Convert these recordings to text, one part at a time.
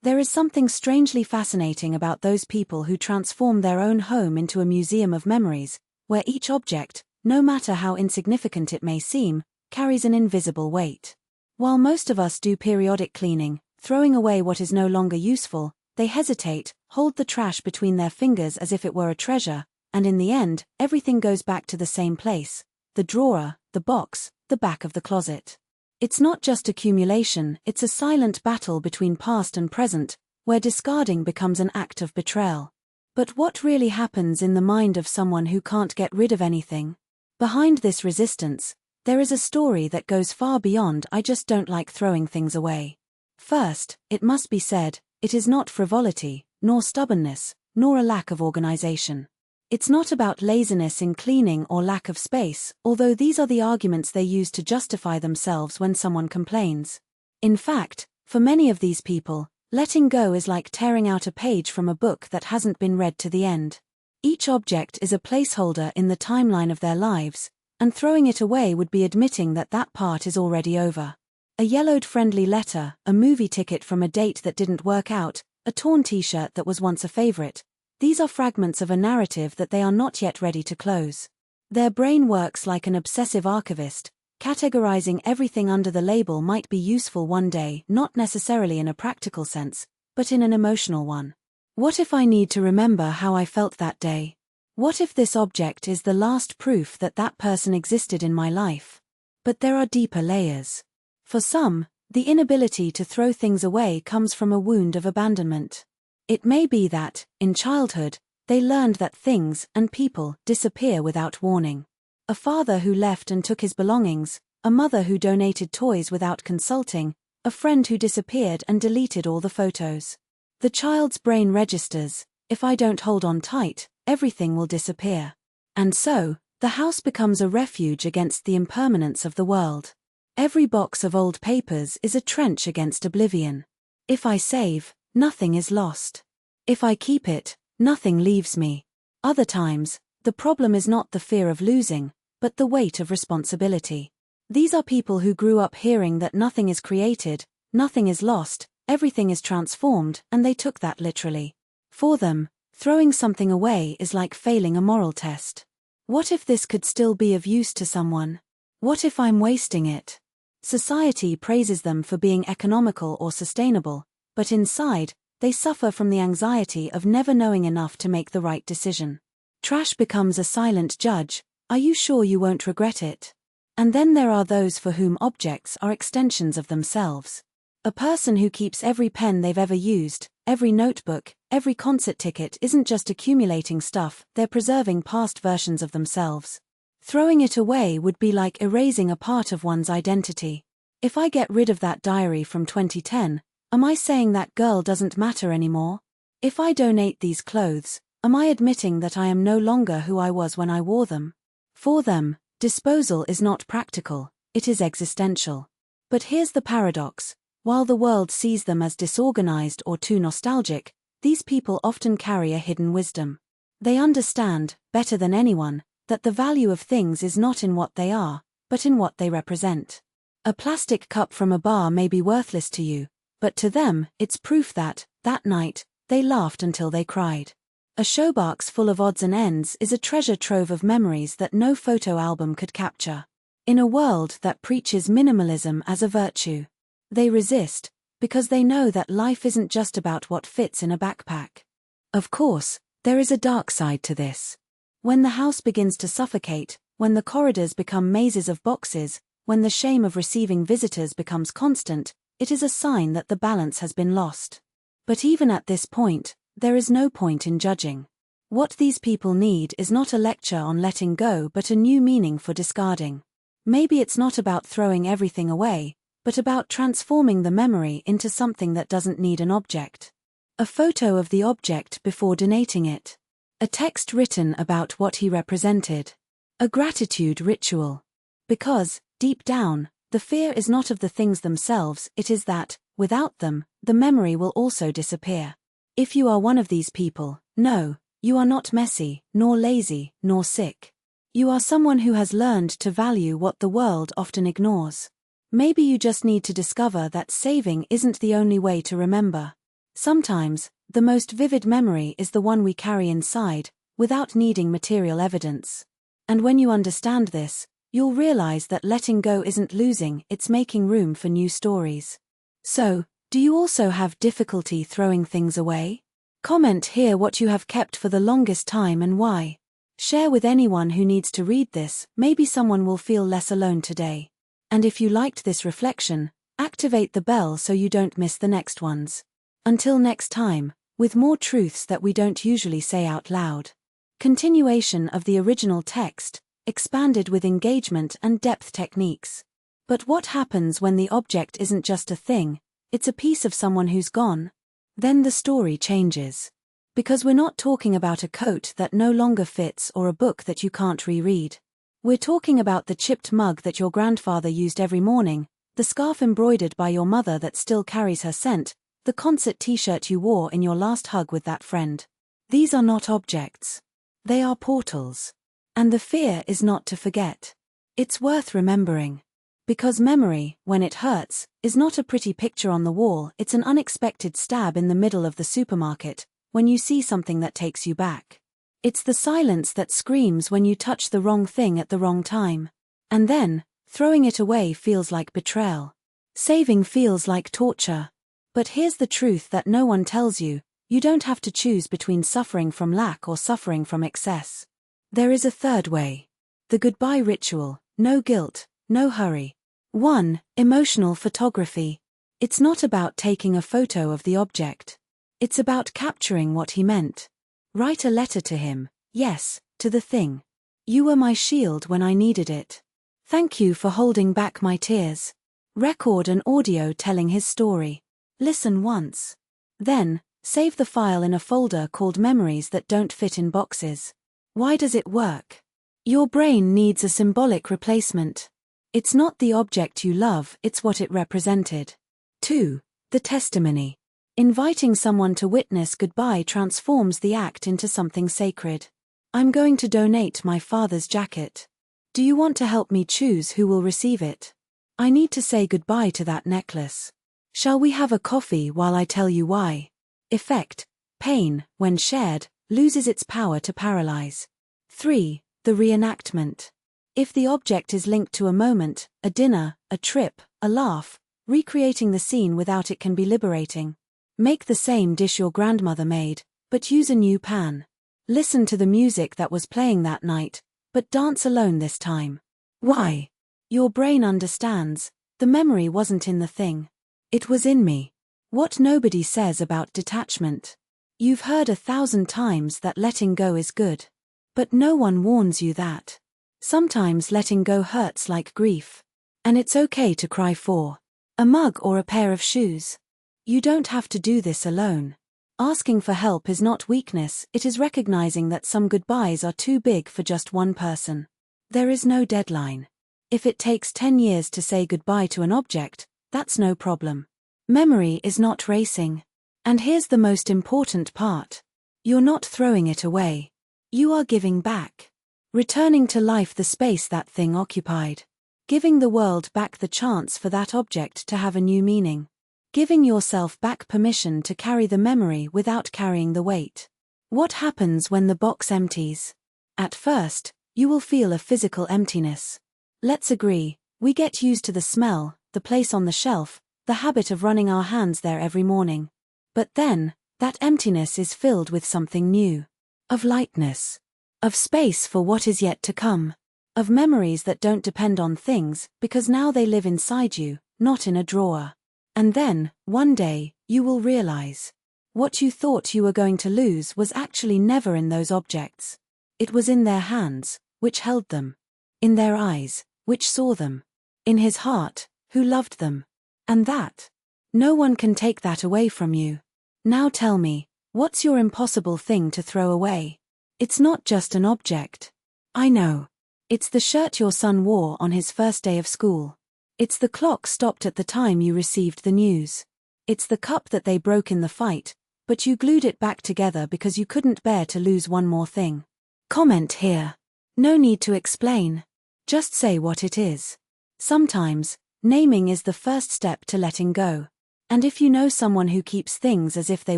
There is something strangely fascinating about those people who transform their own home into a museum of memories, where each object, no matter how insignificant it may seem, carries an invisible weight. While most of us do periodic cleaning, throwing away what is no longer useful, they hesitate, hold the trash between their fingers as if it were a treasure, and in the end, everything goes back to the same place: the drawer, the box, the back of the closet. It's not just accumulation, it's a silent battle between past and present, where discarding becomes an act of betrayal. But what really happens in the mind of someone who can't get rid of anything? Behind this resistance, there is a story that goes far beyond "I just don't like throwing things away." First, it must be said, it is not frivolity, nor stubbornness, nor a lack of organization. It's not about laziness in cleaning or lack of space, although these are the arguments they use to justify themselves when someone complains. In fact, for many of these people, letting go is like tearing out a page from a book that hasn't been read to the end. Each object is a placeholder in the timeline of their lives, and throwing it away would be admitting that that part is already over. A yellowed friendly letter, a movie ticket from a date that didn't work out, a torn t-shirt that was once a favorite. These are fragments of a narrative that they are not yet ready to close. Their brain works like an obsessive archivist, categorizing everything under the label "might be useful one day," not necessarily in a practical sense, but in an emotional one. What if I need to remember how I felt that day? What if this object is the last proof that that person existed in my life? But there are deeper layers. For some, the inability to throw things away comes from a wound of abandonment. It may be that, in childhood, they learned that things and people disappear without warning. A father who left and took his belongings, a mother who donated toys without consulting, a friend who disappeared and deleted all the photos. The child's brain registers, "If I don't hold on tight, everything will disappear." And so, the house becomes a refuge against the impermanence of the world. Every box of old papers is a trench against oblivion. If I save, nothing is lost. If I keep it, nothing leaves me. Other times, the problem is not the fear of losing, but the weight of responsibility. These are people who grew up hearing that nothing is created, nothing is lost, everything is transformed, and they took that literally. For them, throwing something away is like failing a moral test. What if this could still be of use to someone? What if I'm wasting it? Society praises them for being economical or sustainable, but inside, they suffer from the anxiety of never knowing enough to make the right decision. Trash becomes a silent judge. Are you sure you won't regret it? And then there are those for whom objects are extensions of themselves. A person who keeps every pen they've ever used, every notebook, every concert ticket isn't just accumulating stuff, they're preserving past versions of themselves. Throwing it away would be like erasing a part of one's identity. If I get rid of that diary from 2010, am I saying that girl doesn't matter anymore? If I donate these clothes, am I admitting that I am no longer who I was when I wore them? For them, disposal is not practical, it is existential. But here's the paradox: while the world sees them as disorganized or too nostalgic, these people often carry a hidden wisdom. They understand, better than anyone, that the value of things is not in what they are, but in what they represent. A plastic cup from a bar may be worthless to you, but to them, it's proof that night, they laughed until they cried. A showbox full of odds and ends is a treasure trove of memories that no photo album could capture. In a world that preaches minimalism as a virtue, they resist, because they know that life isn't just about what fits in a backpack. Of course, there is a dark side to this. When the house begins to suffocate, when the corridors become mazes of boxes, when the shame of receiving visitors becomes constant, it is a sign that the balance has been lost. But even at this point, there is no point in judging. What these people need is not a lecture on letting go but a new meaning for discarding. Maybe it's not about throwing everything away, but about transforming the memory into something that doesn't need an object. A photo of the object before donating it. A text written about what he represented. A gratitude ritual. Because, deep down, the fear is not of the things themselves, it is that, without them, the memory will also disappear. If you are one of these people, no, you are not messy, nor lazy, nor sick. You are someone who has learned to value what the world often ignores. Maybe you just need to discover that saving isn't the only way to remember. Sometimes, the most vivid memory is the one we carry inside, without needing material evidence. And when you understand this, you'll realize that letting go isn't losing, it's making room for new stories. So, do you also have difficulty throwing things away? Comment here what you have kept for the longest time and why. Share with anyone who needs to read this, maybe someone will feel less alone today. And if you liked this reflection, activate the bell so you don't miss the next ones. Until next time, with more truths that we don't usually say out loud. Continuation of the original text, expanded with engagement and depth techniques. But what happens when the object isn't just a thing, it's a piece of someone who's gone? Then the story changes. Because we're not talking about a coat that no longer fits or a book that you can't reread. We're talking about the chipped mug that your grandfather used every morning, the scarf embroidered by your mother that still carries her scent, the concert t-shirt you wore in your last hug with that friend. These are not objects. They are portals. And the fear is not to forget. It's worth remembering. Because memory, when it hurts, is not a pretty picture on the wall, it's an unexpected stab in the middle of the supermarket, when you see something that takes you back. It's the silence that screams when you touch the wrong thing at the wrong time. And then, throwing it away feels like betrayal. Saving feels like torture. But here's the truth that no one tells you: you don't have to choose between suffering from lack or suffering from excess. There is a third way. The goodbye ritual, no guilt, no hurry. 1. Emotional photography. It's not about taking a photo of the object. It's about capturing what he meant. Write a letter to him, yes, to the thing. You were my shield when I needed it. Thank you for holding back my tears. Record an audio telling his story. Listen once. Then, save the file in a folder called Memories That Don't Fit in Boxes. Why does it work? Your brain needs a symbolic replacement. It's not the object you love, it's what it represented. 2. The testimony. Inviting someone to witness goodbye transforms the act into something sacred. I'm going to donate my father's jacket. Do you want to help me choose who will receive it? I need to say goodbye to that necklace. Shall we have a coffee while I tell you why? Effect. Pain, when shared, loses its power to paralyze. 3. The reenactment. If the object is linked to a moment, a dinner, a trip, a laugh, recreating the scene without it can be liberating. Make the same dish your grandmother made, but use a new pan. Listen to the music that was playing that night, but dance alone this time. Why? Your brain understands. The memory wasn't in the thing. It was in me. What nobody says about detachment. You've heard 1,000 times that letting go is good. But no one warns you that. Sometimes letting go hurts like grief. And it's okay to cry for a mug or a pair of shoes. You don't have to do this alone. Asking for help is not weakness, it is recognizing that some goodbyes are too big for just one person. There is no deadline. If it takes 10 years to say goodbye to an object, that's no problem. Memory is not racing. And here's the most important part. You're not throwing it away. You are giving back. Returning to life the space that thing occupied. Giving the world back the chance for that object to have a new meaning. Giving yourself back permission to carry the memory without carrying the weight. What happens when the box empties? At first, you will feel a physical emptiness. Let's agree, we get used to the smell, the place on the shelf, the habit of running our hands there every morning. But then, that emptiness is filled with something new. Of lightness. Of space for what is yet to come. Of memories that don't depend on things, because now they live inside you, not in a drawer. And then, one day, you will realize. What you thought you were going to lose was actually never in those objects. It was in their hands, which held them. In their eyes, which saw them. In his heart, who loved them. And that. No one can take that away from you. Now tell me, what's your impossible thing to throw away? It's not just an object. I know. It's the shirt your son wore on his first day of school. It's the clock stopped at the time you received the news. It's the cup that they broke in the fight, but you glued it back together because you couldn't bear to lose one more thing. Comment here. No need to explain. Just say what it is. Sometimes, naming is the first step to letting go. And if you know someone who keeps things as if they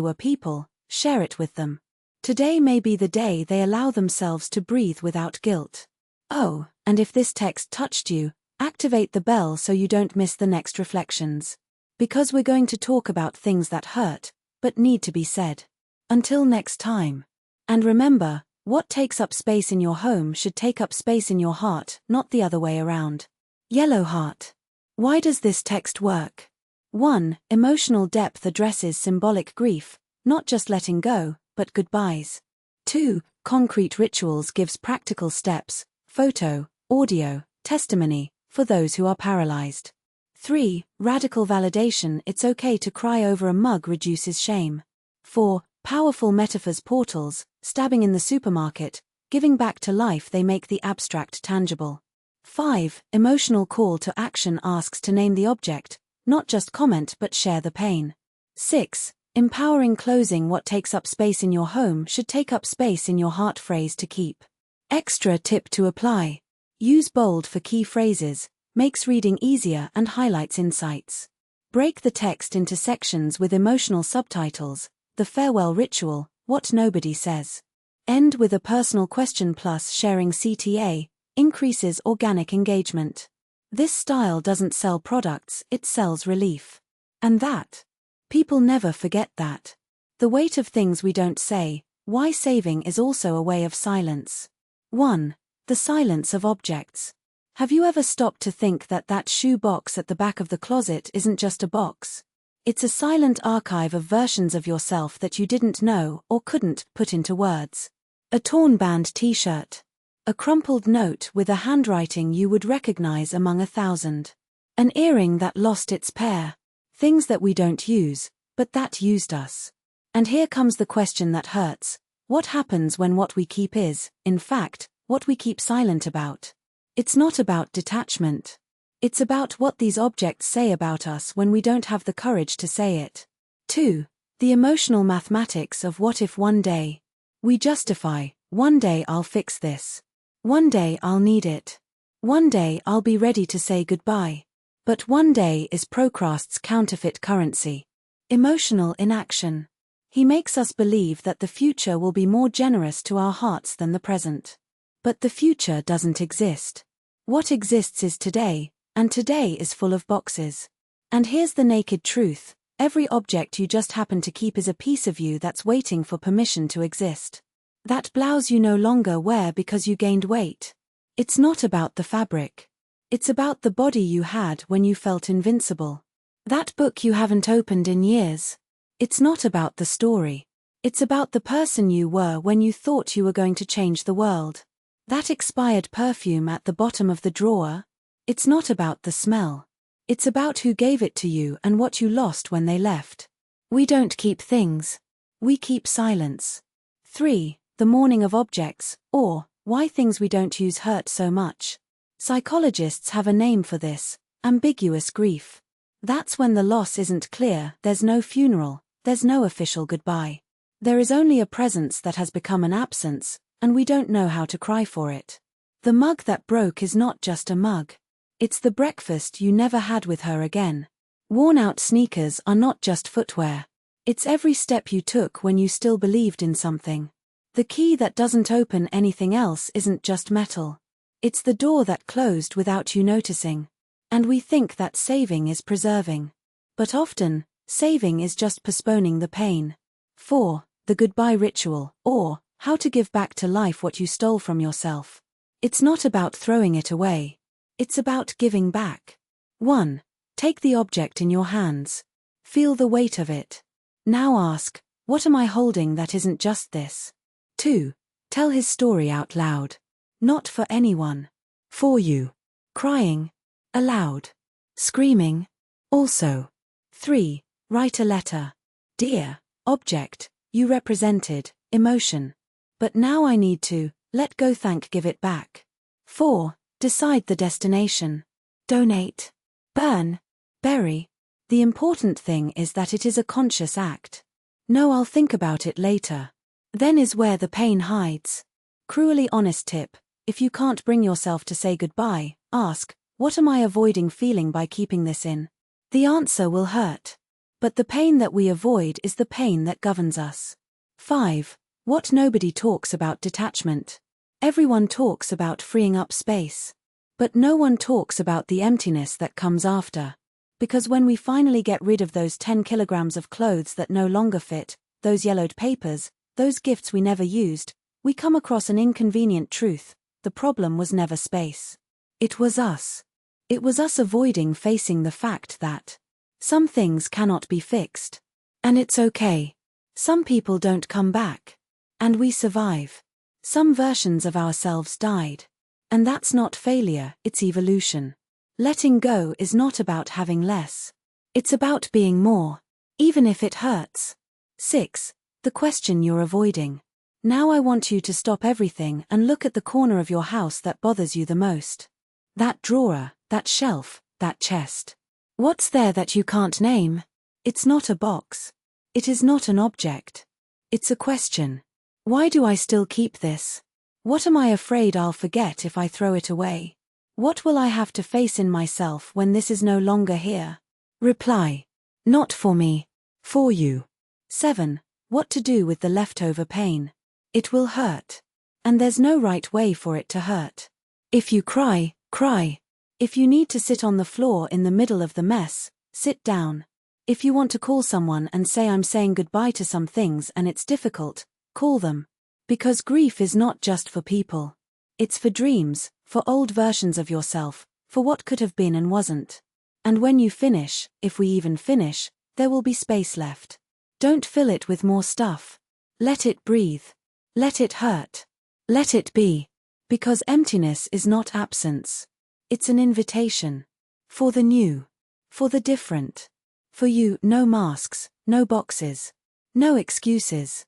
were people, share it with them. Today may be the day they allow themselves to breathe without guilt. Oh, and if this text touched you, activate the bell so you don't miss the next reflections. Because we're going to talk about things that hurt, but need to be said. Until next time. And remember, what takes up space in your home should take up space in your heart, not the other way around. Yellow heart. Why does this text work? 1. Emotional depth addresses symbolic grief, not just letting go, but goodbyes. 2. Concrete rituals gives practical steps, photo, audio, testimony, for those who are paralyzed. 3. Radical validation, it's okay to cry over a mug reduces shame. 4. Powerful metaphors portals, stabbing in the supermarket, giving back to life they make the abstract tangible. 5. Emotional call to action asks to name the object, not just comment but share the pain. 6. Empowering closing, what takes up space in your home should take up space in your heart, phrase to keep. Extra tip to apply. Use bold for key phrases, makes reading easier and highlights insights. Break the text into sections with emotional subtitles, the farewell ritual, what nobody says. End with a personal question plus sharing CTA, increases organic engagement. This style doesn't sell products, it sells relief. And that. People never forget that. The weight of things we don't say, why saving is also a way of silence. 1. The silence of objects. Have you ever stopped to think that that shoe box at the back of the closet isn't just a box? It's a silent archive of versions of yourself that you didn't know or couldn't put into words. A torn band t-shirt. A crumpled note with a handwriting you would recognize among 1,000. An earring that lost its pair. Things that we don't use, but that used us. And here comes the question that hurts. What happens when what we keep is, in fact, what we keep silent about? It's not about detachment. It's about what these objects say about us when we don't have the courage to say it. 2. The emotional mathematics of what if one day. We justify, one day I'll fix this. One day I'll need it. One day I'll be ready to say goodbye. But one day is Procrast's counterfeit currency. Emotional inaction. He makes us believe that the future will be more generous to our hearts than the present. But the future doesn't exist. What exists is today, and today is full of boxes. And here's the naked truth, every object you just happen to keep is a piece of you that's waiting for permission to exist. That blouse you no longer wear because you gained weight. It's not about the fabric. It's about the body you had when you felt invincible. That book you haven't opened in years. It's not about the story. It's about the person you were when you thought you were going to change the world. That expired perfume at the bottom of the drawer. It's not about the smell. It's about who gave it to you and what you lost when they left. We don't keep things. We keep silence. 3. The mourning of objects, or, why things we don't use hurt so much. Psychologists have a name for this, ambiguous grief. That's when the loss isn't clear, there's no funeral, there's no official goodbye. There is only a presence that has become an absence, and we don't know how to cry for it. The mug that broke is not just a mug. It's the breakfast you never had with her again. Worn-out sneakers are not just footwear. It's every step you took when you still believed in something. The key that doesn't open anything else isn't just metal. It's the door that closed without you noticing. And we think that saving is preserving. But often, saving is just postponing the pain. 4. The goodbye ritual, or, how to give back to life what you stole from yourself. It's not about throwing it away. It's about giving back. 1. Take the object in your hands. Feel the weight of it. Now ask, what am I holding that isn't just this? 2. Tell his story out loud. Not for anyone. For you. Crying. Aloud. Screaming. Also. 3. Write a letter. Dear object, you represented emotion. But now I need to let go, give it back. 4. Decide the destination. Donate. Burn. Bury. The important thing is that it is a conscious act. No, I'll think about it later. Then is where the pain hides. Cruelly honest tip, if you can't bring yourself to say goodbye, ask, what am I avoiding feeling by keeping this in? The answer will hurt. But the pain that we avoid is the pain that governs us. 5. What nobody talks about: detachment. Everyone talks about freeing up space. But no one talks about the emptiness that comes after. Because when we finally get rid of those 10 kilograms of clothes that no longer fit, those yellowed papers, those gifts we never used, we come across an inconvenient truth: the problem was never space. It was us. It was us avoiding facing the fact that some things cannot be fixed. And it's okay. Some people don't come back. And we survive. Some versions of ourselves died. And that's not failure, it's evolution. Letting go is not about having less. It's about being more. Even if it hurts. 6. The question you're avoiding. Now I want you to stop everything and look at the corner of your house that bothers you the most. That drawer, that shelf, that chest. What's there that you can't name? It's not a box. It is not an object. It's a question. Why do I still keep this? What am I afraid I'll forget if I throw it away? What will I have to face in myself when this is no longer here? Reply. Not for me. For you. 7. What to do with the leftover pain. It will hurt. And there's no right way for it to hurt. If you cry, cry. If you need to sit on the floor in the middle of the mess, sit down. If you want to call someone and say I'm saying goodbye to some things and it's difficult, call them. Because grief is not just for people. It's for dreams, for old versions of yourself, for what could have been and wasn't. And when you finish, if we even finish, there will be space left. Don't fill it with more stuff. Let it breathe. Let it hurt. Let it be. Because emptiness is not absence. It's an invitation. For the new. For the different. For you, no masks, no boxes. No excuses.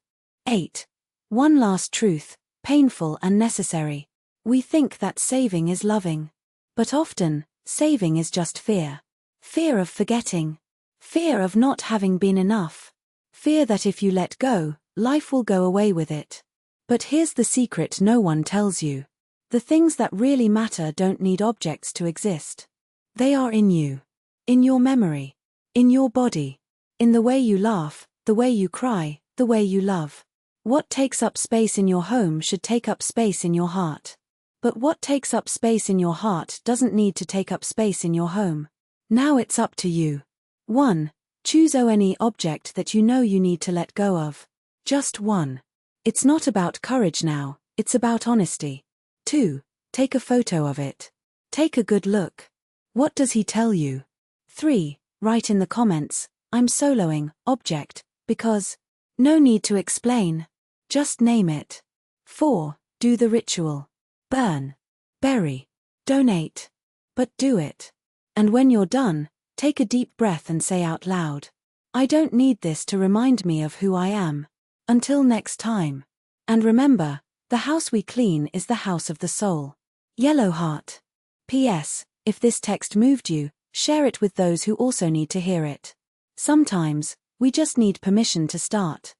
8. One last truth, painful and necessary. We think that saving is loving. But often, saving is just fear. Fear of forgetting. Fear of not having been enough. Fear that if you let go, life will go away with it. But here's the secret no one tells you. The things that really matter don't need objects to exist. They are in you. In your memory. In your body. In the way you laugh, the way you cry, the way you love. What takes up space in your home should take up space in your heart. But what takes up space in your heart doesn't need to take up space in your home. Now it's up to you. 1. Choose any object that you know you need to let go of. Just one. It's not about courage now, it's about honesty. 2. Take a photo of it. Take a good look. What does he tell you? 3. Write in the comments, I'm soloing, object, because. No need to explain. Just name it. 4. Do the ritual. Burn. Bury. Donate. But do it. And when you're done, take a deep breath and say out loud, I don't need this to remind me of who I am. Until next time. And remember, the house we clean is the house of the soul. Yellow Heart. P.S. If this text moved you, share it with those who also need to hear it. Sometimes, we just need permission to start.